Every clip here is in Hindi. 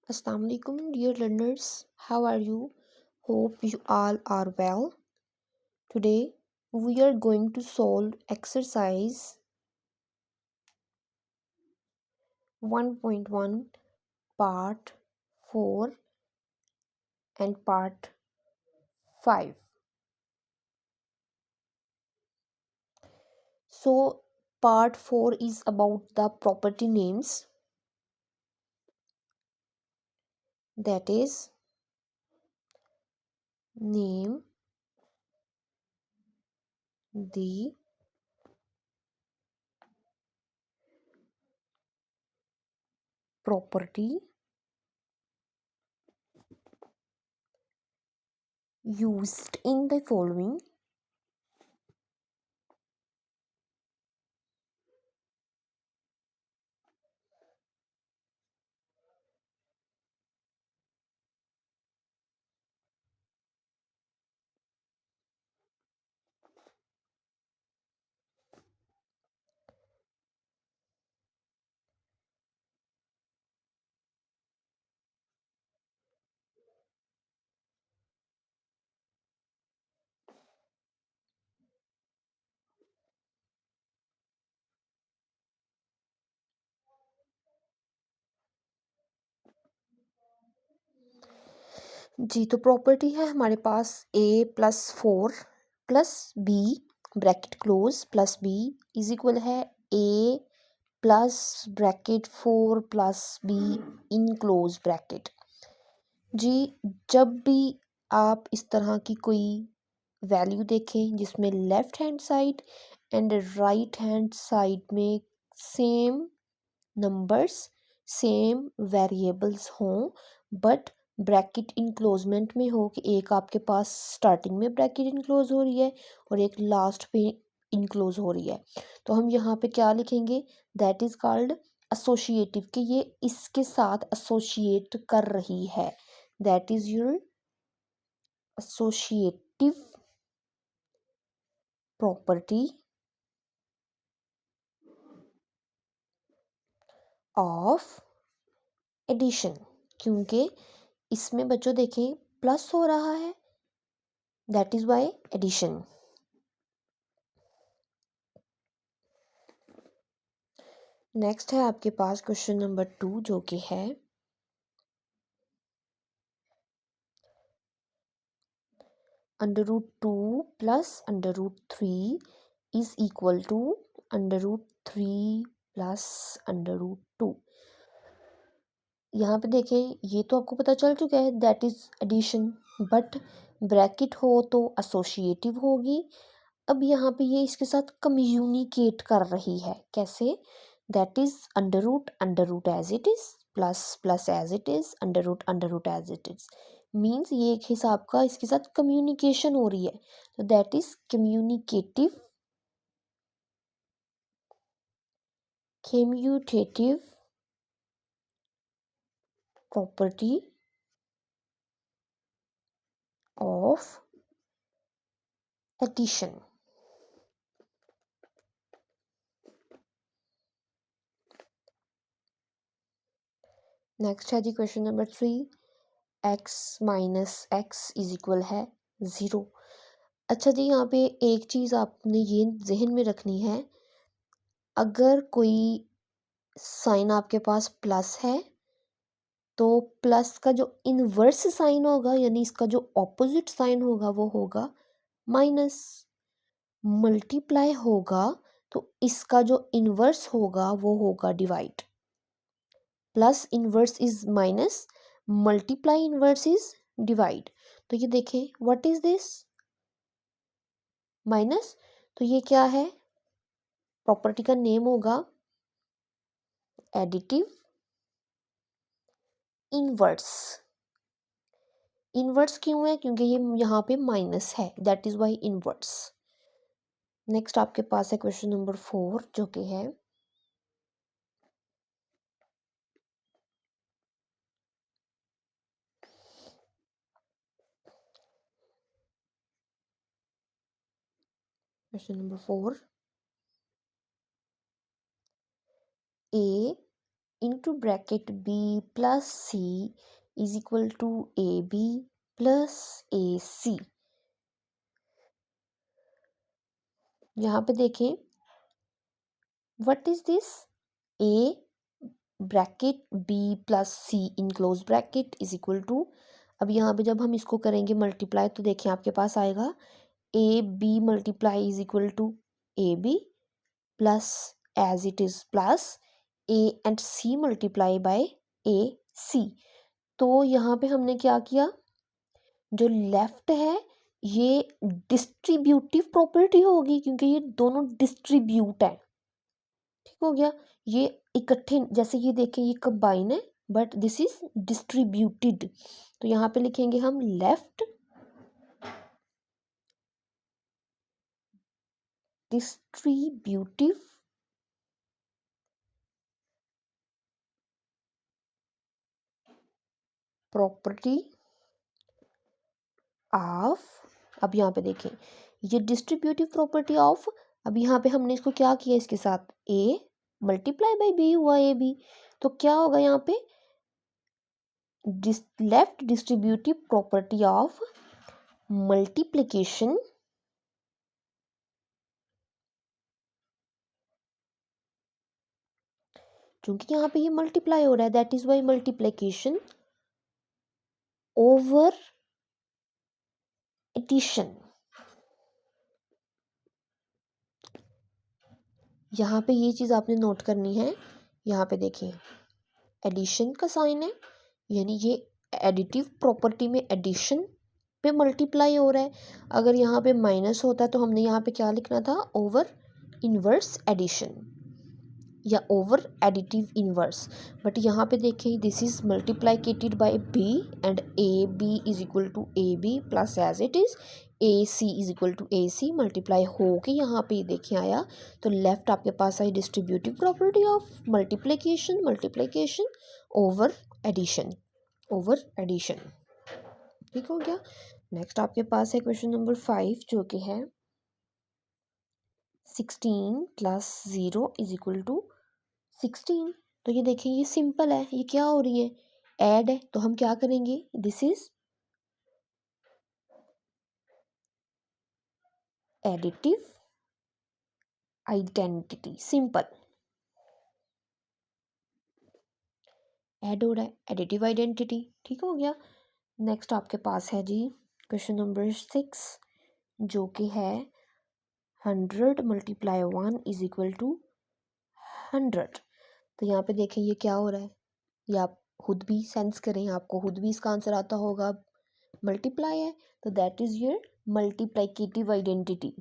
Assalamu alaikum, dear learners. How are you? Hope you all are well. Today we are going to solve exercise 1.1 part 4 and part 5. So part 4 is about the property names, that is name the property used in the following. जी तो प्रॉपर्टी है हमारे पास a+4 plus B bracket close plus B is equal है a plus bracket 4 plus B in close bracket. जी जब भी आप इस तरह की कोई वैल्यू देखें जिसमें left hand side and right hand side में सेम नंबर्स सेम वेरिएबल्स हों बट ब्रैकेट इनक्लोजमेंट में हो कि एक आपके पास स्टार्टिंग में ब्रैकेट इनक्लोज हो रही है और एक लास्ट पे इनक्लोज हो रही है, तो हम यहाँ पे क्या लिखेंगे, दैट इज़ कॉल्ड एसोसिएटिव, कि ये इसके साथ एसोसिएट कर रही है, that is your associative property of addition. क्योंकि इसमें बच्चों देखें प्लस हो रहा है, that is by addition. Next है आपके पास क्वेश्चन नंबर 2 जो कि है √2 plus √3 is equal to √3 plus √2। यहाँ पे देखें ये तो आपको पता चल चुका है that is addition, but bracket हो तो एसोसिएटिव होगी। अब यहाँ पे ये इसके साथ कम्युनिकेट कर रही है, कैसे, that is under root as it is plus plus as it is under root as it is, means ये एक हिसाब का इसके साथ कम्युनिकेशन हो रही है, तो that is commutative property of addition. Next है जी question number 3, x minus X is equal है 0। अच्छा जी यहाँ पे एक चीज़ आपने ये जहन में रखनी है, अगर कोई साइन आपके पास प्लस है तो प्लस का जो इनवर्स साइन होगा यानी इसका जो ऑपोजिट साइन होगा वो होगा माइनस। मल्टीप्लाई होगा तो इसका जो इनवर्स होगा वो होगा divide. Plus inverse is minus, multiply inverse is divide. तो ये देखें व्हाट इज दिस, माइनस, तो ये क्या है, प्रॉपर्टी का नेम होगा एडिटिव इनवर्स। इनवर्स क्यों है, क्योंकि ये यहाँ पे माइनस है, that is by inverse. Next आपके पास है क्वेश्चन नंबर 4 जो कि है question number 4, a into bracket b plus c is equal to ab plus ac। यहाँ पे देखें what is this, a bracket b plus C in close bracket is equal to, अब यहाँ पे जब हम इसको करेंगे मल्टीप्लाई तो देखिए आपके पास आएगा A B multiply is equal to A B plus as it is plus A and C multiply by A C. तो यहाँ पे हमने क्या किया, जो लेफ्ट है ये डिस्ट्रीब्यूटिव प्रॉपर्टी होगी क्योंकि ये दोनों डिस्ट्रीब्यूट है, ठीक हो गया। ये इकट्ठे जैसे ये देखें ये कंबाइन है बट दिस इज डिस्ट्रीब्यूटेड, तो यहाँ पे लिखेंगे हम लेफ्ट डिस्ट्रीब्यूटिव प्रॉपर्टी ऑफ, अब यहाँ पे देखें ये डिस्ट्रीब्यूटिव प्रॉपर्टी ऑफ, अब यहाँ पे हमने इसको क्या किया इसके साथ ए मल्टीप्लाई बाई बी हुआ ए बी, तो क्या होगा यहाँ पे left distributive property of multiplication क्योंकि यहाँ पे ये मल्टीप्लाई हो रहा है that is by multiplication over addition. यहाँ पे ये चीज़ आपने नोट करनी है, यहाँ पे देखिए एडिशन का साइन है यानी ये एडिटिव प्रॉपर्टी में एडिशन पे मल्टीप्लाई हो रहा है, अगर यहाँ पे माइनस होता तो हमने यहाँ पे क्या लिखना था ओवर इनवर्स एडिशन या ओवर एडिटिव इनवर्स, बट यहाँ पे देखें this is multiplicated by B and A B is equal to A B plus as it is A C is equal to A C multiply हो के यहाँ पे देखिए आया, तो लेफ्ट आपके पास आई distributive property of multiplication over addition, over addition, ठीक हो गया। नेक्स्ट आपके पास है क्वेश्चन नंबर 5 जो कि है 16 प्लस 0 इज इक्वल टू 16, तो ये देखिए ये सिंपल है, ये क्या हो रही है ऐड है, तो हम क्या करेंगे this is additive identity, simple add हो रहा है एडिटिव आइडेंटिटी, ठीक हो गया। नेक्स्ट आपके पास है जी क्वेश्चन नंबर 6 जो कि है 100 मल्टीप्लाई 1 इज इक्वल टू 100, तो यहाँ पे देखें ये क्या हो रहा है, ये आप खुद भी सेंस करें, आपको खुद भी इसका आंसर आता होगा, मल्टीप्लाई है तो that is your multiplicative identity.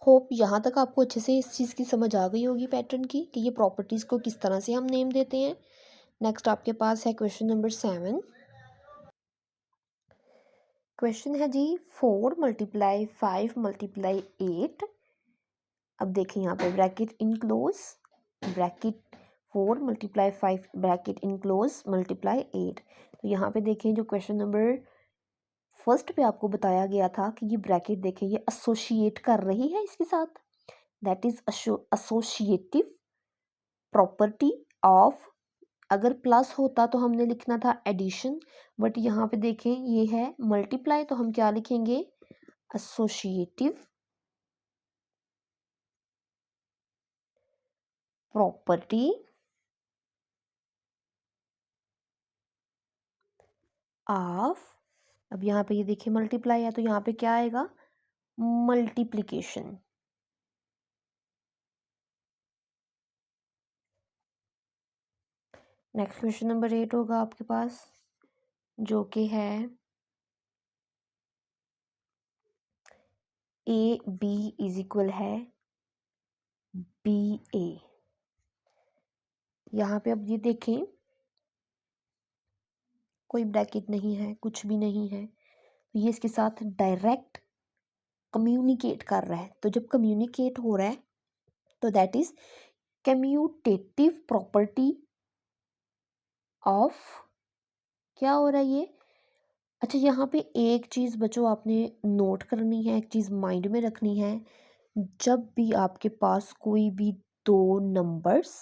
Hope यहाँ तक आपको अच्छे से इस चीज़ की समझ आ गई होगी पैटर्न की कि ये प्रॉपर्टीज़ को किस तरह से हम नेम देते हैं। नेक्स्ट आपके पास है क्वेश्चन नंबर 7, क्वेश्चन है जी 4 मल्टीप्लाई 5 मल्टीप्लाई 8, अब देखें यहाँ पे bracket enclose bracket 4 multiply 5 bracket enclose multiply 8, तो यहाँ पे देखें जो क्वेश्चन नंबर फर्स्ट पे आपको बताया गया था कि ये ब्रैकेट देखें ये एसोसिएट कर रही है इसके साथ, that is associative property of, अगर प्लस होता तो हमने लिखना था एडिशन, बट यहाँ पे देखें ये है मल्टीप्लाई तो हम क्या लिखेंगे एसोसिएटिव प्रॉपर्टी ऑफ, अब यहाँ पे ये देखिए मल्टीप्लाई है तो यहाँ पे क्या आएगा मल्टीप्लिकेशन। नेक्स्ट क्वेश्चन नंबर 8 होगा आपके पास जो कि है ए बी इज इक्वल है बी ए, यहाँ पे अब ये देखें कोई ब्रैकेट नहीं है कुछ भी नहीं है, तो ये इसके साथ डायरेक्ट कम्युनिकेट कर रहा है, तो जब कम्युनिकेट हो रहा है तो that is commutative property of क्या हो रहा है ये? अच्छा, यहाँ पे एक चीज़ बच्चों आपने नोट करनी है, एक चीज़ माइंड में रखनी है। जब भी आपके पास कोई भी दो नंबर्स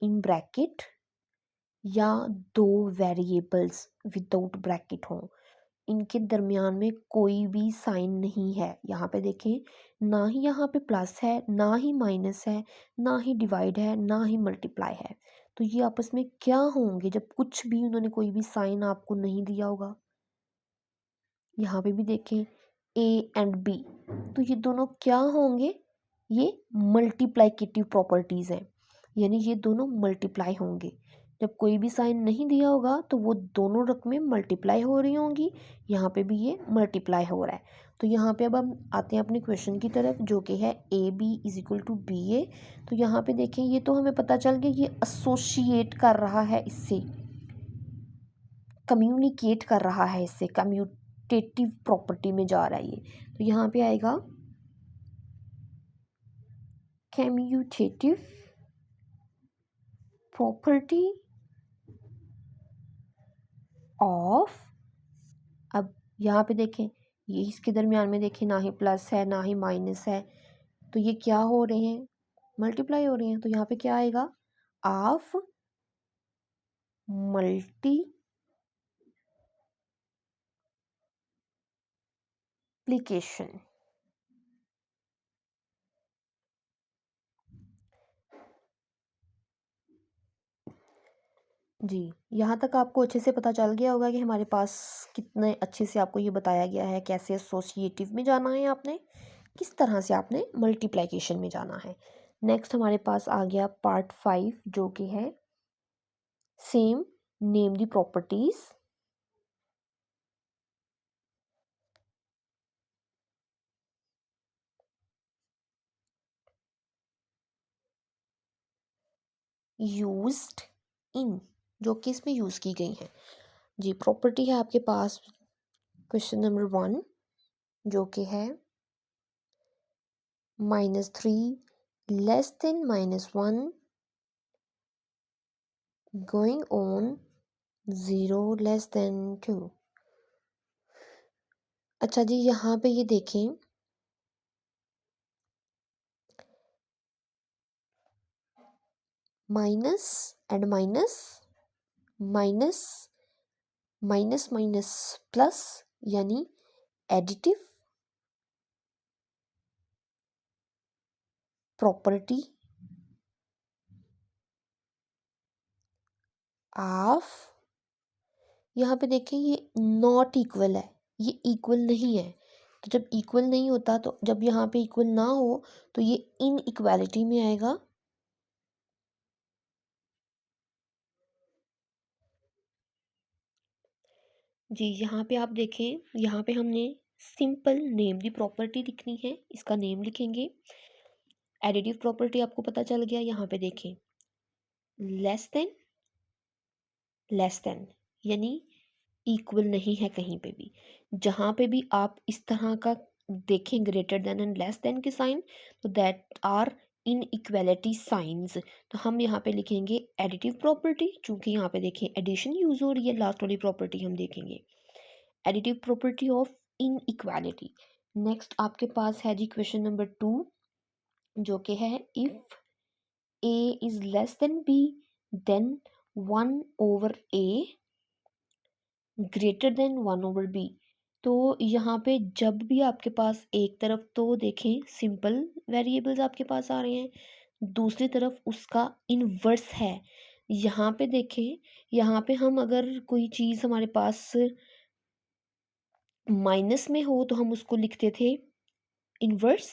इन ब्रैकेट या दो वेरिएबल्स विदाउट ब्रैकेट हों, इनके दरमियान में कोई भी साइन नहीं है। यहाँ पे देखें, ना ही यहाँ पे प्लस है, ना ही माइनस है, ना ही डिवाइड है, ना ही मल्टीप्लाई है। तो ये आपस में क्या होंगे जब कुछ भी उन्होंने कोई भी साइन आपको नहीं दिया होगा? यहाँ पे भी देखें, ए एंड बी, तो ये दोनों क्या होंगे? ये मल्टीप्लाइकेटिव प्रॉपर्टीज़ हैं, यानी ये दोनों मल्टीप्लाई होंगे। जब कोई भी साइन नहीं दिया होगा तो वो दोनों रकमें मल्टीप्लाई हो रही होंगी। यहाँ पे भी ये मल्टीप्लाई हो रहा है। तो यहाँ पे अब हम आते हैं अपने क्वेश्चन की तरफ, जो कि है A B is equal to B A. तो यहाँ पे देखें, ये तो हमें पता चल गया, ये एसोसिएट कर रहा है इससे, कम्युनिकेट कर रहा है इससे, कम्यूटेटिव प्रॉपर्टी में जा रहा है ये। तो यहाँ पे आएगा कम्यूटेटिव प्रॉपर्टी ऑफ। अब यहाँ पे देखें, ये इसके दरमियान में देखें, ना ही प्लस है ना ही माइनस है, तो ये क्या हो रहे हैं? मल्टीप्लाई हो रहे हैं। तो यहाँ पे क्या आएगा? Of multiplication. जी, यहाँ तक आपको अच्छे से पता चल गया होगा कि हमारे पास कितने अच्छे से आपको ये बताया गया है, कैसे एसोसिएटिव में जाना है आपने, किस तरह से आपने मल्टीप्लिकेशन में जाना है। नेक्स्ट हमारे पास आ गया पार्ट 5, जो कि है same name the properties used in, जो कि इसमें यूज़ की गई हैं। जी, प्रॉपर्टी है आपके पास क्वेश्चन नंबर 1, जो कि है -3 less than -1 going on 0 less than 2। अच्छा जी, यहाँ पे ये देखें, minus and minus, minus minus minus plus, यानी एडिटिव प्रॉपर्टी ऑफ। यहाँ पे देखें, ये नॉट इक्वल है, ये इक्वल नहीं है। तो जब इक्वल नहीं होता, तो जब यहाँ पे इक्वल ना हो तो ये इन इक्वालिटी में आएगा। जी, यहाँ पे आप देखें, यहाँ पे हमने सिंपल नेम दी प्रॉपर्टी लिखनी है, इसका नेम लिखेंगे। एडिटिव प्रॉपर्टी आपको पता चल गया। यहाँ पे देखें, लेस देन यानी इक्वल नहीं है कहीं पे भी। जहाँ पे भी आप इस तरह का देखें greater than and less than के साइन, तो that are inequality signs. तो हम यहाँ पे लिखेंगे एडिटिव प्रॉपर्टी, चूंकि यहाँ पे देखें एडिशन यूज हो रही है, लास्ट वाली प्रॉपर्टी हम देखेंगे additive property of in equality. Next आपके पास है जी क्वेश्चन नंबर 2, जो कि है if a is less than B then 1/a greater than 1/b। तो यहाँ पे जब भी आपके पास एक तरफ तो देखें सिंपल वेरिएबल्स आपके पास आ रहे हैं, दूसरी तरफ उसका इनवर्स है। यहाँ पे देखें, यहाँ पे हम अगर कोई चीज़ हमारे पास माइनस में हो तो हम उसको लिखते थे इनवर्स,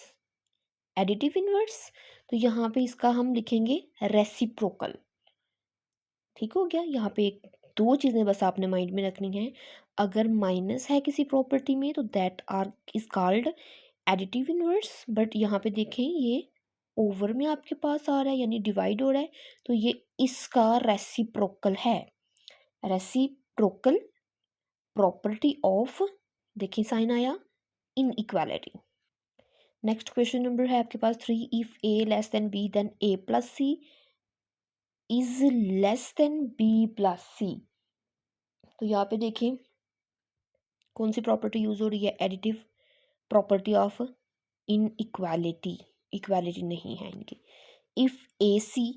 एडिटिव इनवर्स। तो यहाँ पे इसका हम लिखेंगे रेसिप्रोकल। ठीक हो गया। यहाँ पे एक दो चीज़ें बस आपने माइंड में रखनी है। अगर माइनस है किसी प्रॉपर्टी में तो that are is called additive inverse, but यहाँ पे देखें ये ओवर में आपके पास आ रहा है, यानी डिवाइड हो रहा है, तो ये इसका रेसिप्रोकल है। रेसिप्रोकल प्रॉपर्टी ऑफ, देखिए साइन आया, inequality. Next question number है आपके पास 3, if A less than B then a plus C is less than b plus C. तो यहाँ पे देखिए कौन सी प्रॉपर्टी यूज हो रही है, additive property of inequality, equality नहीं है इनकी। If A C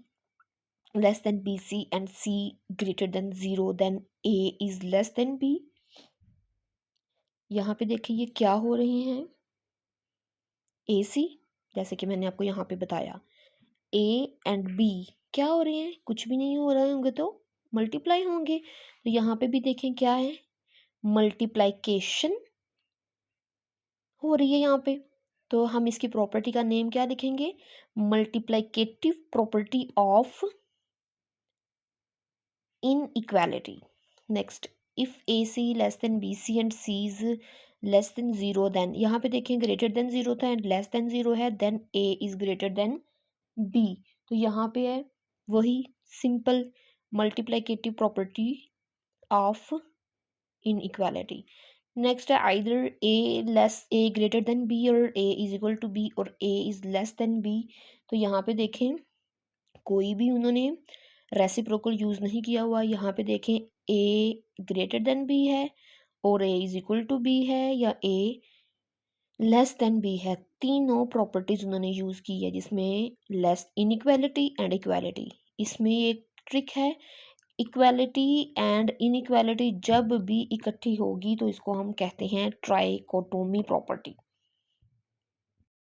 less than B C and c greater than 0 then A is less than b. यहाँ पे देखिए ये क्या हो रहे हैं, ए सी, जैसे कि मैंने आपको यहाँ पे बताया, ए एंड बी क्या हो रहे हैं, कुछ भी नहीं हो रहे होंगे तो मल्टीप्लाई होंगे। तो यहाँ पे भी देखें क्या है, मल्टीप्लाइकेशन हो रही है यहाँ पे। तो हम इसकी प्रॉपर्टी का नेम क्या लिखेंगे, multiplicative property of inequality. Next, if A C less than B C and C is less than 0 then, यहाँ पे देखें ग्रेटर देन 0 था एंड लेस देन 0 है, then A is greater than B. तो यहाँ पे है वही simple multiplicative property of inequality. Next है either A greater than B और A is equal to B और A is less than B. तो यहाँ पे देखें कोई भी उन्होंने रेसिप्रोकल यूज़ नहीं किया हुआ। यहाँ पे देखें ए ग्रेटर देन बी है और A is equal to B है या ए लेस देन बी है। तीनों प्रॉपर्टीज उन्होंने यूज़ की है जिसमें लेस इनइक्वालिटी एंड इक्वालिटी। इसमें एक ट्रिक है, इक्वालिटी एंड इनइक्वालिटी जब भी इकट्ठी होगी तो इसको हम कहते हैं ट्राइकोटोमी प्रॉपर्टी।